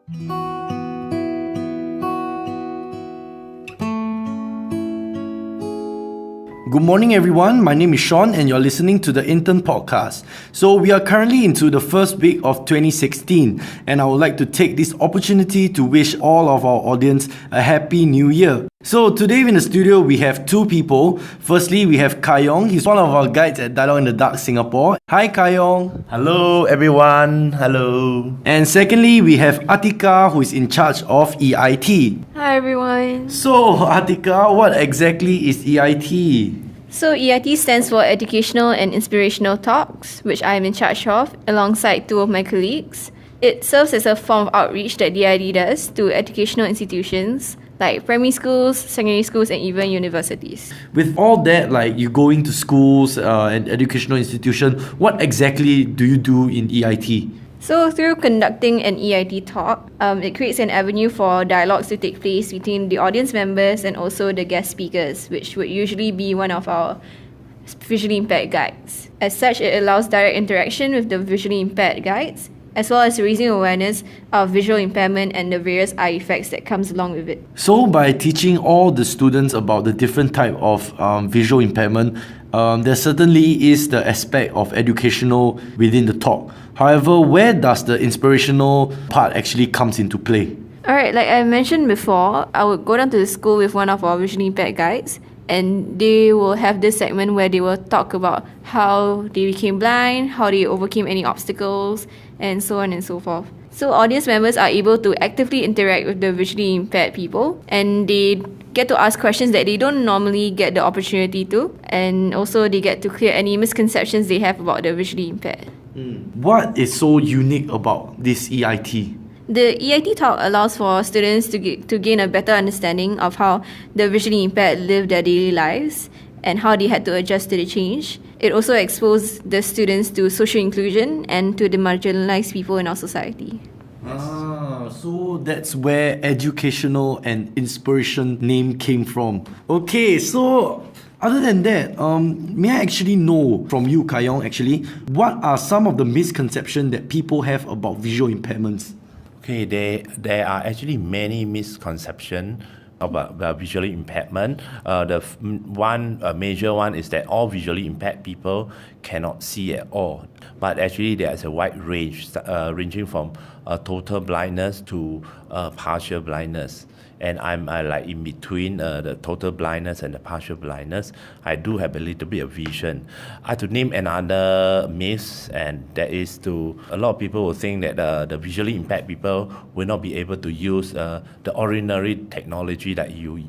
Good morning, everyone. My name is Sean, and you're listening to the Intern podcast. So we are currently into the first week of 2016, and I would like to take this opportunity to wish all of our audience a happy new year. So today in the studio, we have two people. Firstly, we have Kayong. He's one of our guides at Dialogue in the Dark Singapore. Hi, Kayong. Hello, everyone. Hello. And secondly, we have Atika, who is in charge of EIT. Hi everyone. So, Atika, what exactly is EIT? So EIT stands for Educational and Inspirational Talks, which I am in charge of alongside two of my colleagues. It serves as a form of outreach that DID does to educational institutions like primary schools, secondary schools, and even universities. With all that, like you going to schools and educational institution, what exactly do you do in EIT? So through conducting an EIT talk, it creates an avenue for dialogues to take place between the audience members and also the guest speakers, which would usually be one of our visually impaired guides. As such, it allows direct interaction with the visually impaired guides, as well as raising awareness of visual impairment and the various eye effects that comes along with it. So by teaching all the students about the different type of visual impairment, there certainly is the aspect of educational within the talk. However, where does the inspirational part actually comes into play? Alright, like I mentioned before, I would go down to the school with one of our visually impaired guides, and they will have this segment where they will talk about how they became blind, how they overcame any obstacles, and so on and so forth. So audience members are able to actively interact with the visually impaired people, and they get to ask questions that they don't normally get the opportunity to, and also they get to clear any misconceptions they have about the visually impaired. What is so unique about this EIT? The EIT talk allows for students to gain a better understanding of how the visually impaired live their daily lives and how they had to adjust to the change. It also exposed the students to social inclusion and to the marginalized people in our society. So that's where educational and inspiration name came from. Okay, so other than that, may I actually know from you, Kayong, actually, what are some of the misconceptions that people have about visual impairments? Okay, there are actually many misconceptions about visually impairment. One major one is that all visually impaired people cannot see at all. But actually, there is a wide range, ranging from total blindness to partial blindness. And I'm like in between the total blindness and the partial blindness. I do have a little bit of vision. I have to name another myth, and that is a lot of people will think that the visually impaired people will not be able to use the ordinary technology that you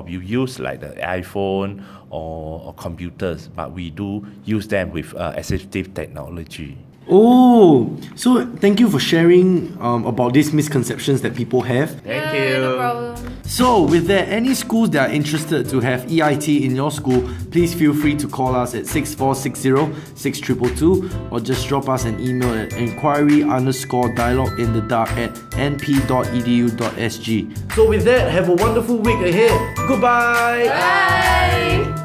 use, like the iPhone or computers, but we do use them with assistive technology. Oh, so thank you for sharing about these misconceptions that people have. Thank you. No problem. So with that, any schools that are interested to have EIT in your school, please feel free to call us at 6460-6222 or just drop us an email at inquiry_dialogueinthedark@np.edu.sg. So with that, have a wonderful week ahead. Goodbye. Bye.